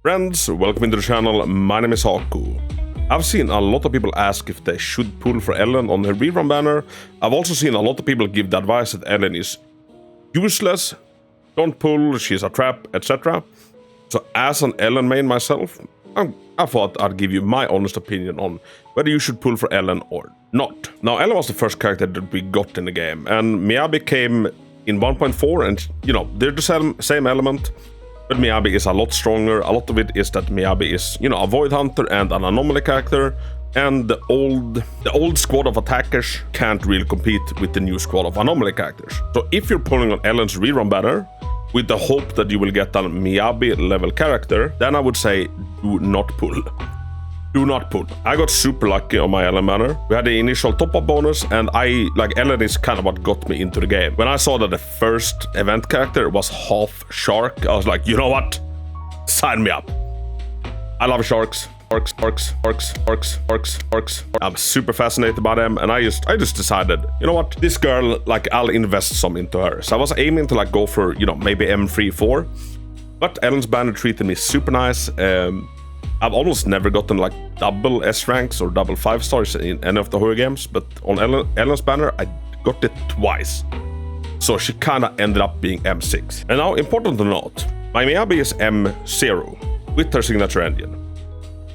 Friends, welcome into the channel. My name is Hako. I've seen a lot of people ask if they should pull for Ellen on her Rerun banner. I've also seen a lot of people give the advice that Ellen is useless, don't pull, she's a trap, etc. So as an Ellen main myself, I thought I'd give you my honest opinion on whether you should pull for Ellen or not. Now, Ellen was the first character that we got in the game, and Miyabi came in 1.4, and you know, they're the same element. But Miyabi is a lot stronger. A lot of it is that Miyabi is, you know, a void hunter and an anomaly character, and the old squad of attackers can't really compete with the new squad of anomaly characters. So if you're pulling on Ellen's Rerun banner with the hope that you will get a Miyabi level character, then I would say do not pull. Do not pull. I got super lucky on my Ellen banner. We had the initial top-up bonus, and Ellen is kind of what got me into the game. When I saw that the first event character was half shark, I was like, you know what? Sign me up. I love sharks. Orcs. I'm super fascinated by them, and I just decided, you know what? This girl, I'll invest some into her. So I was aiming to go for, you know, maybe M3, 4. But Ellen's banner treated me super nice. I've almost never gotten double S ranks or double 5 stars in any of the horror games, but on Ellen's banner I got it twice. So she kinda ended up being M6. And now, important to note, my Miyabi is M0 with her signature engine.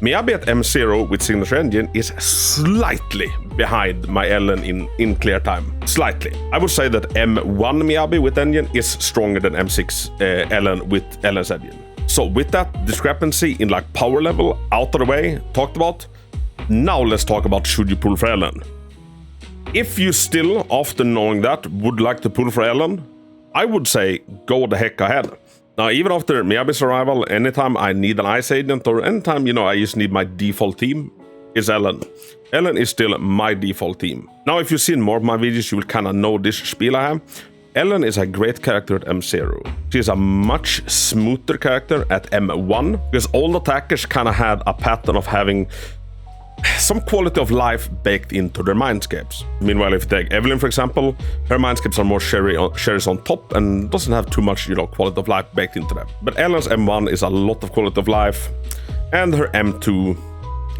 Miyabi at M0 with signature engine is slightly behind my Ellen in clear time. Slightly. I would say that M1 Miyabi with engine is stronger than M6 Ellen with Ellen's engine. So with that discrepancy in power level out of the way, talked about, now let's talk about should you pull for Ellen. If you still, after knowing that, would like to pull for Ellen, I would say go the heck ahead. Now, even after Miyabi's arrival, anytime I need an ice agent or anytime, you know, I just need my default team, is Ellen. Ellen is still my default team. Now, if you've seen more of my videos, you will kind of know this spiel I have. Ellen is a great character at M0. She is a much smoother character at M1, because all attackers kind of had a pattern of having some quality of life baked into their mindscapes. Meanwhile, if you take Evelyn, for example, her mindscapes are more cherries on top and doesn't have too much, you know, quality of life baked into them. But Ellen's M1 is a lot of quality of life, and her M2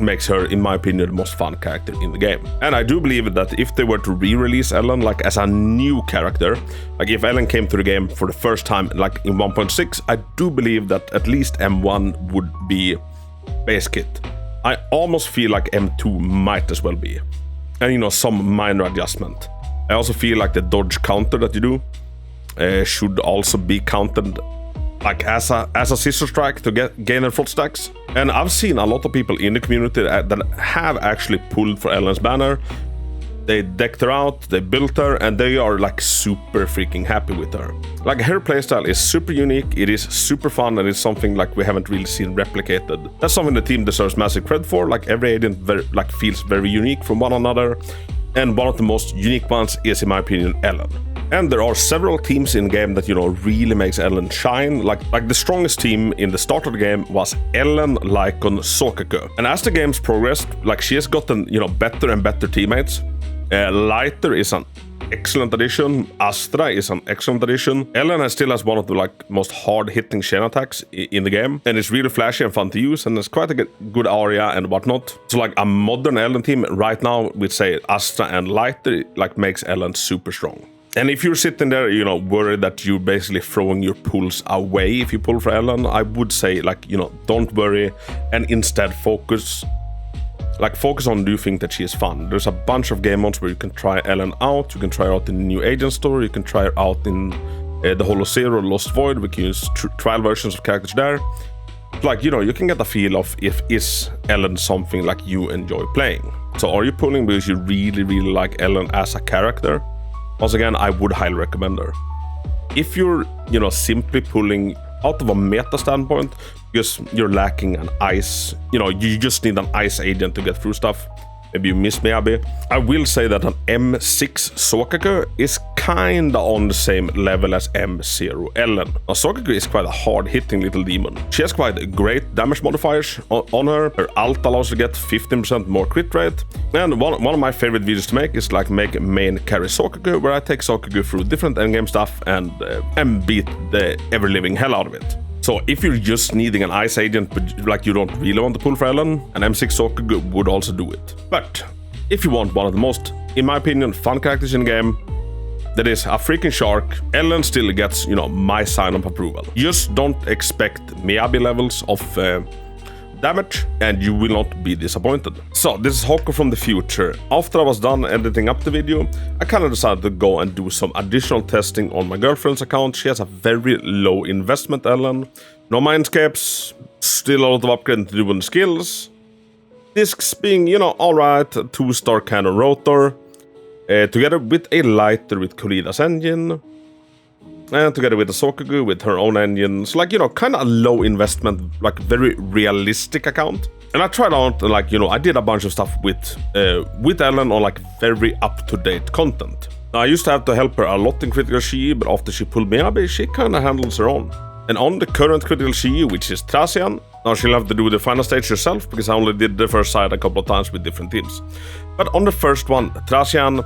makes her, in my opinion, the most fun character in the game. And I do believe that if they were to re-release Ellen as a new character, if Ellen came to the game for the first time in 1.6, I do believe that at least M1 would be base kit. I almost feel like M2 might as well be, and you know, some minor adjustment. I also feel like the dodge counter that you do should also be counted as a scissor strike to gain their foot stacks. And I've seen a lot of people in the community that have actually pulled for Ellen's banner. They decked her out, they built her, and they are super freaking happy with her. Her playstyle is super unique, it is super fun, and it's something we haven't really seen replicated. That's something the team deserves massive credit for. Every agent feels very unique from one another, and one of the most unique ones is, in my opinion, Ellen. And there are several teams in game that, you know, really makes Ellen shine. Like the strongest team in the start of the game was Ellen, Lycon, Sokaku. And as the games progressed, she has gotten, you know, better and better teammates. Lighter is an excellent addition. Astra is an excellent addition. Ellen still has one of the most hard-hitting chain attacks in the game, and it's really flashy and fun to use, and it's quite a good aria and whatnot. So a modern Ellen team right now, we'd say Astra and Lighter makes Ellen super strong. And if you're sitting there, you know, worried that you're basically throwing your pulls away if you pull for Ellen, I would say, you know, don't worry, and instead focus on do you think that she is fun. There's a bunch of game modes where you can try Ellen out. You can try her out in the new agent store. You can try her out in the Holo Zero Lost Void. We can use trial versions of characters there. You know, you can get a feel of is Ellen something you enjoy playing. So are you pulling because you really, really like Ellen as a character? Once again, I would highly recommend her. If you're, you know, simply pulling out of a meta standpoint because you're lacking an ice, you know, you just need an ice agent to get through stuff, maybe you miss Miyabi, I will say that an M6 Sokaku is kinda on the same level as M0 Ellen. Now, Sokaku is quite a hard-hitting little demon. She has quite great damage modifiers on her. Her ult allows her to get 15% more crit rate. And one of my favorite videos to make is make main carry Sokaku, where I take Sokaku through different endgame stuff and beat the ever-living hell out of it. So if you're just needing an ice agent, but like you don't really want to pull for Ellen, an M6 Sokagu would also do it. But if you want one of the most, in my opinion, fun characters in the game, that is a freaking shark, Ellen still gets, you know, my sign of approval. Just don't expect Miyabi levels of damage, and you will not be disappointed. So this is Hako from the future. After I was done editing up the video, I kind of decided to go and do some additional testing on my girlfriend's account. She has a very low investment Ellen, no mindscapes, still a lot of upgrading to do on the skills. Discs being, you know, alright, 2-star cannon rotor, together with a lighter with Kurida's engine, and together with the Sokagu with her own engine. So like, you know, kind of a low investment, like very realistic account. And I tried out, like, you know, I did a bunch of stuff with Ellen on like very up-to-date content. Now, I used to have to help her a lot in critical Shi, but after she pulled Miyabi, she kind of handles her own. And on the current critical Shi, which is Tracian, now she'll have to do the final stage herself, because I only did the first side a couple of times with different teams. But on the first one, Tracian,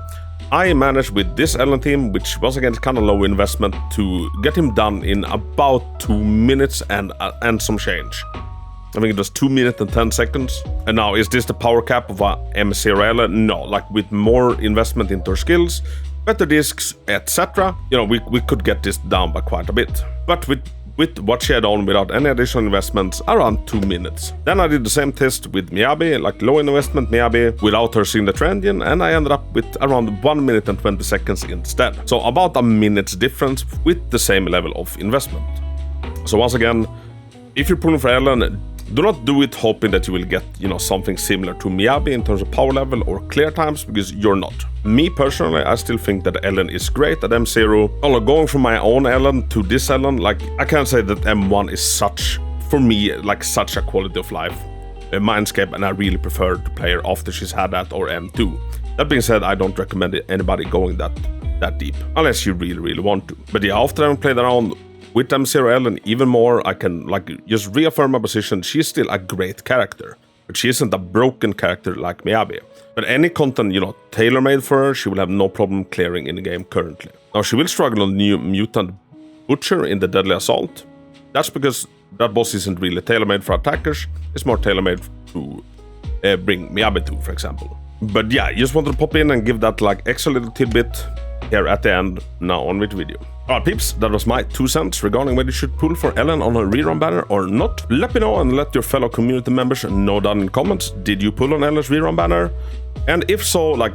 I managed with this Ellen team, which was again kind of low investment, to get him done in about 2 minutes and some change. I think it was 2 minutes and 10 seconds. And now, is this the power cap of a M0 Ellen? No, like with more investment into her skills, better discs, etc., you know, we could get this down by quite a bit. But with what she had on without any additional investments, around 2 minutes. Then I did the same test with Miyabi, like low investment Miyabi, without her signature engine, and I ended up with around 1 minute and 20 seconds instead. So about a minute's difference with the same level of investment. So once again, if you're pulling for Ellen, do not do it hoping that you will get, you know, something similar to Miyabi in terms of power level or clear times, because you're not. Me personally, I still think that Ellen is great at M0. Although going from my own Ellen to this Ellen, like, I can't say that M1 is such, for me, like such a quality of life mindscape, and I really prefer to play her after she's had that, or M2. That being said, I don't recommend anybody going that deep, unless you really, really want to. But yeah, after I've played around with M0 Ellen even more, I can like just reaffirm my position. She's still a great character, but she isn't a broken character like Miyabi. But any content, you know, tailor-made for her, she will have no problem clearing in the game currently. Now, she will struggle on the new Mutant Butcher in the Deadly Assault. That's because that boss isn't really tailor-made for attackers. It's more tailor-made to bring Miyabi to, for example. But yeah, just wanted to pop in and give that like extra little tidbit here at the end. Now on with the video. Alright peeps, that was my 2 cents regarding whether you should pull for Ellen on a rerun banner or not. Let me know and let your fellow community members know down in the comments. Did you pull on Ellen's rerun banner? And if so, like,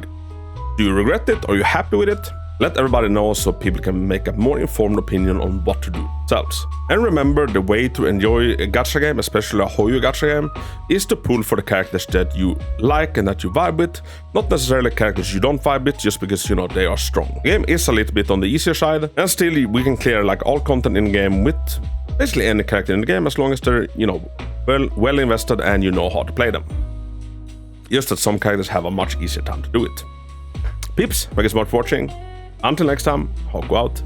do you regret it? Are you happy with it? Let everybody know so people can make a more informed opinion on what to do themselves. And remember, the way to enjoy a gacha game, especially a Hoyo gacha game, is to pull for the characters that you like and that you vibe with, not necessarily characters you don't vibe with just because, you know, they are strong. The game is a little bit on the easier side, and still we can clear like all content in the game with basically any character in the game, as long as they're, you know, well invested and you know how to play them. Just that some characters have a much easier time to do it. Peeps, thank you so much for watching. Until next time, Hako out.